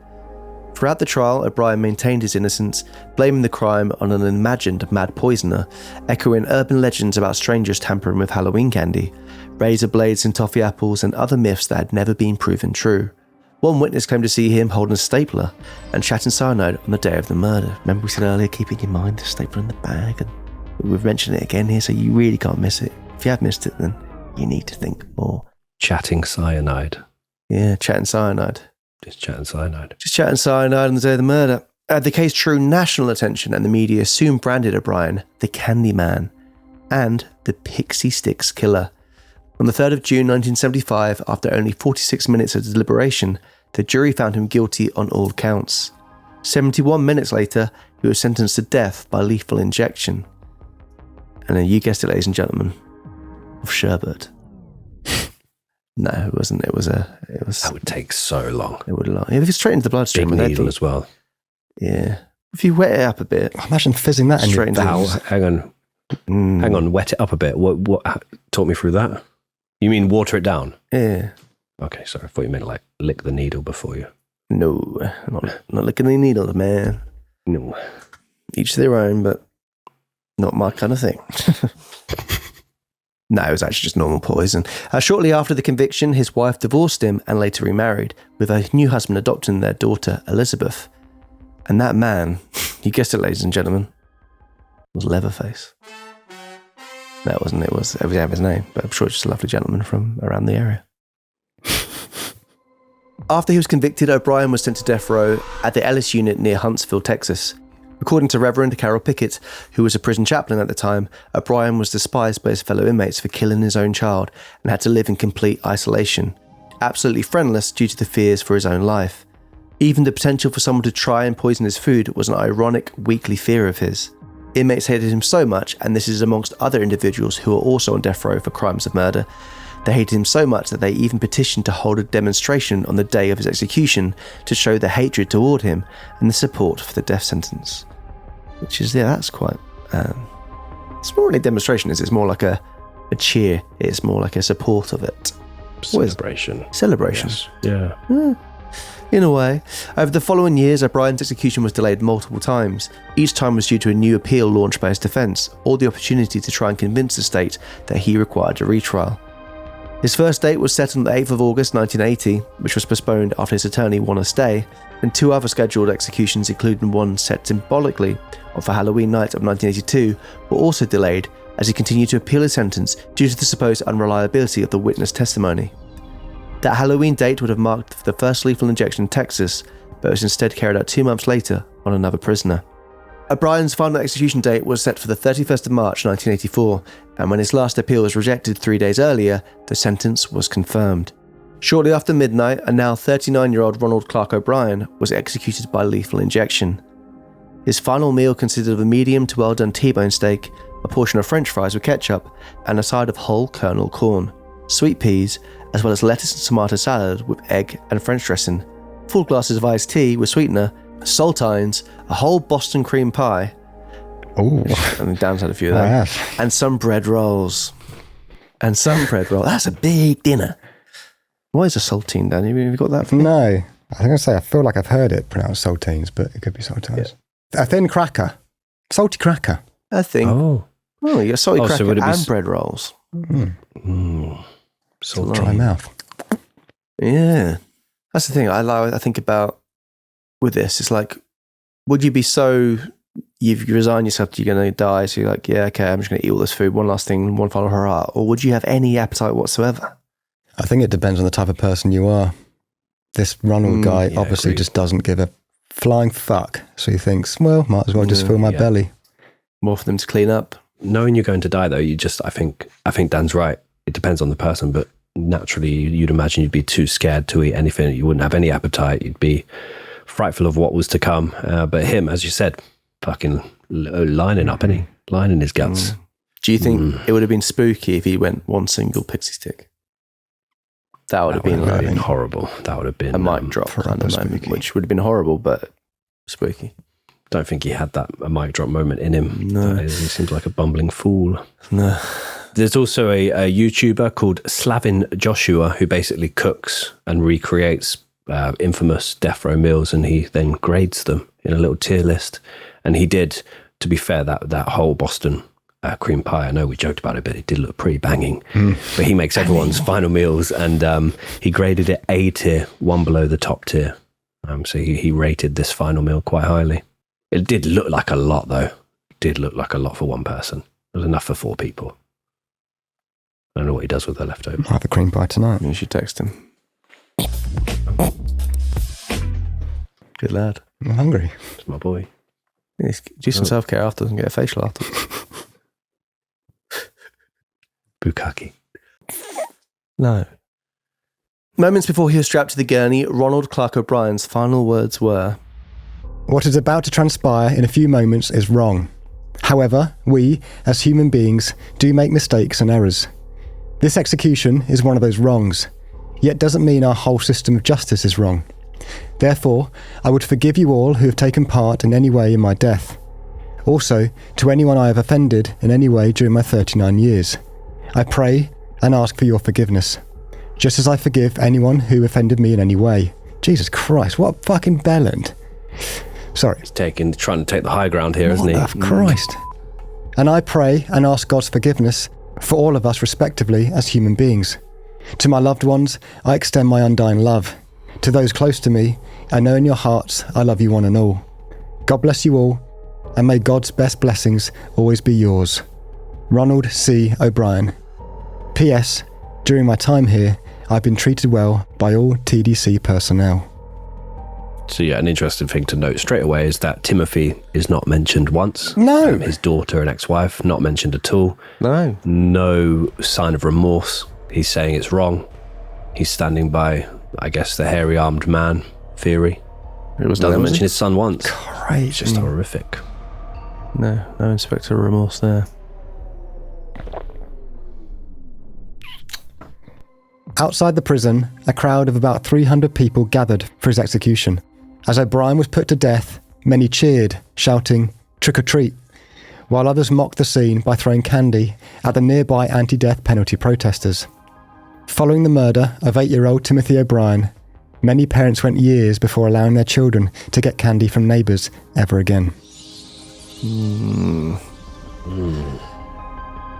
Throughout the trial, O'Brien maintained his innocence, blaming the crime on an imagined mad poisoner, echoing urban legends about strangers tampering with Halloween candy, razor blades and toffee apples, and other myths that had never been proven true. One witness claimed to see him holding a stapler and chatting cyanide on the day of the murder. Remember we said earlier, keeping in mind the stapler in the bag, and we've mentioned it again here, so you really can't miss it. If you have missed it, then you need to think more. Chatting cyanide. Yeah, chatting cyanide. Just chatting cyanide. Just chatting cyanide on the day of the murder. The case drew national attention, and the media soon branded O'Brien the Candyman and the Pixie Sticks Killer. On the 3rd of June 1975, after only 46 minutes of deliberation, the jury found him guilty on all counts. 71 minutes later, he was sentenced to death by lethal injection. And then you guessed it, ladies and gentlemen, of sherbet. No, it wasn't. It was. That would take so long. It would. If it's straight into the bloodstream, Big needle as well. Yeah. If you wet it up a bit, Imagine fizzing that in your straight into Hang on. Wet it up a bit. What? Talk me through that. You mean water it down? Yeah. Okay, sorry. I thought you meant like lick the needle before you. No, not licking the needle, man. No. Each their own, but not my kind of thing. No, it was actually just normal poison. Shortly after the conviction, his wife divorced him and later remarried, with her new husband adopting their daughter, Elizabeth. And that man, you guessed it, ladies and gentlemen, was Leatherface. No, it wasn't. It was his name, but I'm sure it's just a lovely gentleman from around the area. After he was convicted, O'Brien was sent to death row at the Ellis unit near Huntsville, Texas. According to Reverend Carol Pickett, who was a prison chaplain at the time, O'Brien was despised by his fellow inmates for killing his own child and had to live in complete isolation, absolutely friendless due to the fears for his own life. Even the potential for someone to try and poison his food was an ironic, weekly fear of his. Inmates hated him so much, and this is amongst other individuals who are also on death row for crimes of murder. They hated him so much that they even petitioned to hold a demonstration on the day of his execution to show their hatred toward him and the support for the death sentence. Which is, yeah, that's quite... it's more really a demonstration, it's more like a cheer. It's more like a support of it. Celebration. Celebration. Yes. Yeah. In a way. Over the following years, O'Brien's execution was delayed multiple times. Each time was due to a new appeal launched by his defence, or the opportunity to try and convince the state that he required a retrial. His first date was set on the 8th of August 1980, which was postponed after his attorney won a stay, and two other scheduled executions, including one set symbolically for Halloween night of 1982, were also delayed as he continued to appeal his sentence due to the supposed unreliability of the witness testimony. That Halloween date would have marked the first lethal injection in Texas, but was instead carried out 2 months later on another prisoner. O'Brien's final execution date was set for the 31st of March 1984, and when his last appeal was rejected 3 days earlier, the sentence was confirmed. Shortly after midnight, a now 39-year-old Ronald Clark O'Brien was executed by lethal injection. His final meal consisted of a medium to well-done T-bone steak, a portion of French fries with ketchup, and a side of whole kernel corn, sweet peas, as well as lettuce and tomato salad with egg and French dressing, full glasses of iced tea with sweetener, saltines, a whole Boston cream pie. Oh, And Dan's had a few of them. And some bread rolls. That's a big dinner. Why is a saltine, Dan? Have you got that for me? No. I think I feel like I've heard it pronounced saltines, but it could be saltines. Yeah. A thin cracker. Salty cracker. I think. Oh, you got salty cracker so would it be and bread rolls. so Dry mouth. Yeah. That's the thing I think about with this. It's like, would you be so you've resigned yourself to you're going to die, so you're like, yeah, okay, I'm just going to eat all this food, one last thing, one final hurrah? Or would you have any appetite whatsoever? I think it depends on the type of person you are. This Ronald guy obviously just doesn't give a flying fuck. So he thinks, well, might as well just fill my belly. More for them to clean up. Knowing you're going to die, though, I think Dan's right. It depends on the person, but naturally you'd imagine you'd be too scared to eat anything. You wouldn't have any appetite. You'd be frightful of what was to come. But him, as you said, fucking lining up, isn't he? Lining his guts. Do you think it would have been spooky if he went one single pixie stick? That would have been horrible. That would have been a mic drop kind of moment, which would have been horrible, but spooky. Don't think he had a mic drop moment in him. No. He seems like a bumbling fool. No. There's also a YouTuber called Slavin Joshua who basically cooks and recreates infamous death row meals, and he then grades them in a little tier list. And he did, to be fair, that whole Boston cream pie, I know we joked about it, but it did look pretty banging. But he makes everyone's final meals, and he graded it A tier, one below the top tier. So he rated this final meal quite highly. It did look like a lot, though. It did look like a lot for one person. It was enough for 4 people. I don't know what he does with the leftovers. I'll have a cream pie tonight. You should text him. Good lad. I'm hungry. It's my boy. Do some self-care afterwards and get a facial after. Bukkake. No. Moments before he was strapped to the gurney, Ronald Clark O'Bryan's final words were, "What is about to transpire in a few moments is wrong. However, we, as human beings, do make mistakes and errors. This execution is one of those wrongs, yet doesn't mean our whole system of justice is wrong. Therefore, I would forgive you all who have taken part in any way in my death. Also, to anyone I have offended in any way during my 39 years. I pray and ask for your forgiveness, just as I forgive anyone who offended me in any way." Jesus Christ, what fucking bellend. Sorry. He's trying to take the high ground here, isn't he? What the Christ. "And I pray and ask God's forgiveness for all of us respectively as human beings. To my loved ones, I extend my undying love. To those close to me, I know in your hearts I love you one and all. God bless you all, and may God's best blessings always be yours. Ronald C. O'Bryan. P.S. During my time here, I've been treated well by all TDC personnel." So yeah, an interesting thing to note straight away is that Timothy is not mentioned once. No. His daughter and ex-wife, not mentioned at all. No. No sign of remorse. He's saying it's wrong. He's standing by, I guess, the hairy armed man theory. It was Doesn't mention his son once. Crazy. It's just horrific. No inspector remorse there. Outside the prison, a crowd of about 300 people gathered for his execution. As O'Bryan was put to death, many cheered, shouting, "Trick or treat," while others mocked the scene by throwing candy at the nearby anti-death penalty protesters. Following the murder of 8-year-old Timothy O'Bryan, many parents went years before allowing their children to get candy from neighbours ever again.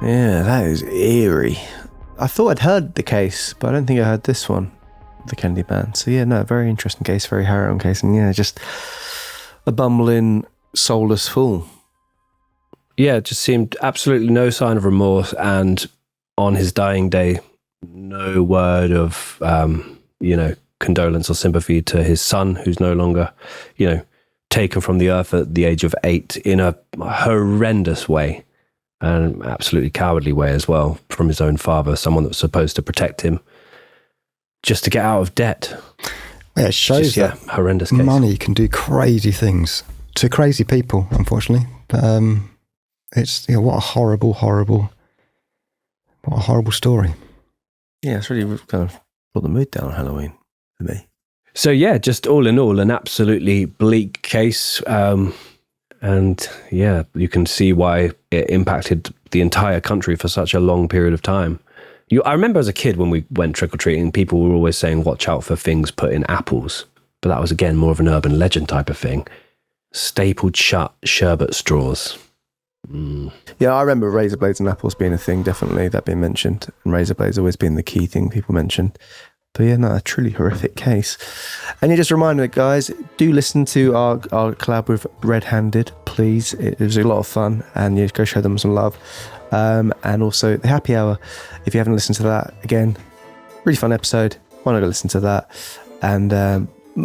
Yeah, that is eerie. I thought I'd heard the case, but I don't think I heard this one, the candy ban. So yeah, no, very interesting case, very harrowing case, and yeah, just a bumbling, soulless fool. Yeah, it just seemed absolutely no sign of remorse, and on his dying day, no word of, condolence or sympathy to his son, who's no longer, taken from the earth at the age of 8 in a horrendous way. An absolutely cowardly way as well, from his own father, someone that was supposed to protect him, just to get out of debt. Yeah, it shows that horrendous case. Money can do crazy things to crazy people, unfortunately. But it's what a horrible story. Yeah, it's really kind of brought the mood down on Halloween for me. So yeah, just all in all, an absolutely bleak case. And yeah, you can see why it impacted the entire country for such a long period of time. I remember as a kid when we went trick-or-treating, people were always saying, watch out for things put in apples. But that was, again, more of an urban legend type of thing. Stapled shut sherbet straws. Yeah, I remember razor blades and apples being a thing, definitely, that being mentioned. And razor blades always being the key thing people mentioned. But yeah, no, a truly horrific case. And you just remind me, guys, do listen to our collab with Red Handed, please. It was a lot of fun, and you go show them some love. And also the happy hour, if you haven't listened to that, again, really fun episode. Why not go listen to that? And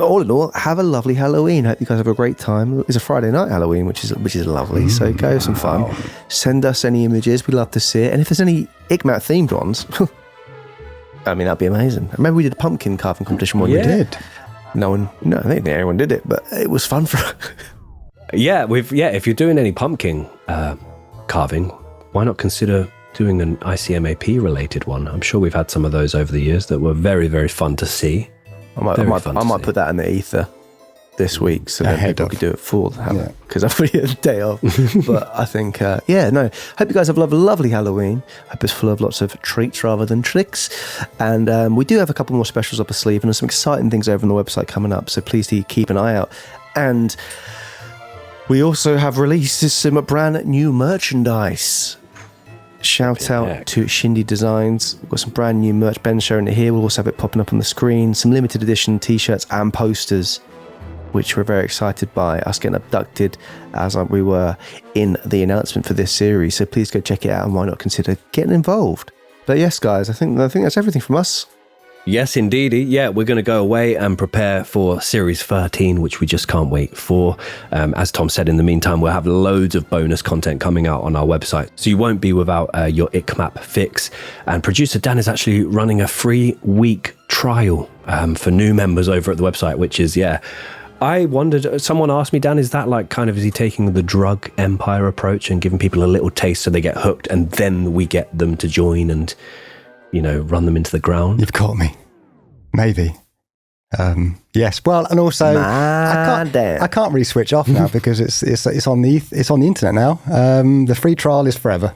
all in all, have a lovely Halloween. Hope you guys have a great time. It's a Friday night Halloween, which is lovely. So go have some fun. Send us any images. We'd love to see it. And if there's any icmap themed ones, I mean, that'd be amazing. I remember we did a pumpkin carving competition one. We did. I don't think anyone did it, but it was fun for. If you're doing any pumpkin carving, why not consider doing an ICMAP related one? I'm sure we've had some of those over the years that were very, very fun to see. I might put that in the ether this week so that people could do it for the Halloween, because I've already had a day off. But I think, hope you guys have a lovely Halloween. Hope it's full of lots of treats rather than tricks. And we do have a couple more specials up our sleeve, and there's some exciting things over on the website coming up, so please do keep an eye out. And we also have released some brand new merchandise. Shout out to Shindy Designs. We've got some brand new merch. Ben's showing it here. We'll also have it popping up on the screen. Some limited edition t-shirts and posters, which we're very excited by, us getting abducted as we were in the announcement for this series. So please go check it out, and why not consider getting involved. But yes, guys, I think that's everything from us. Yes, indeed. Yeah, we're going to go away and prepare for Series 13, which we just can't wait for. As Tom said, in the meantime, we'll have loads of bonus content coming out on our website, so you won't be without your icmap fix. And producer Dan is actually running a 3-week trial for new members over at the website, which is, I wondered, someone asked me, Dan, is that like kind of, is he taking the drug empire approach and giving people a little taste so they get hooked, and then we get them to join and, run them into the ground? You've caught me. Maybe. Yes. Well, and also I can't really switch off now because it's on the internet now. The free trial is forever.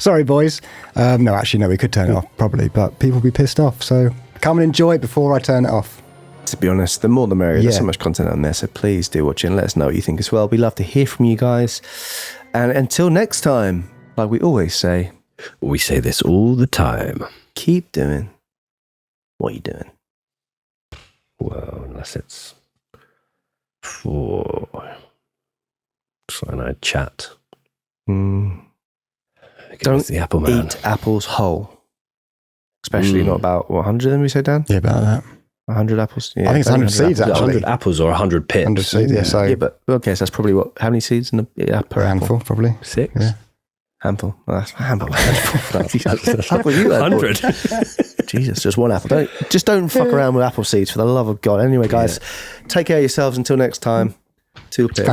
Sorry, boys. No, we could turn it off probably, but people will be pissed off. So come and enjoy it before I turn it off. To be honest, the more the merrier. There's so much content on there, so please do watch it and let us know what you think as well. We love to hear from you guys. And until next time, like we always say, we say this all the time. Keep doing what you're doing. Well, unless it's for cyanide chat. Don't the apple man. Eat apples whole. Especially not about, 100 of them we say, Dan? Yeah, about that. 100 apples? Yeah, I think it's 100 seeds, apples, actually. 100 apples or 100 pips. 100 seeds, yeah. So but okay, so that's probably how many seeds in per handful, apple? probably. 6? Yeah. Handful. Well, that's a handful. 100. Jesus, just one apple. Don't fuck around with apple seeds, for the love of God. Anyway, guys, take care of yourselves until next time. Toodle pip.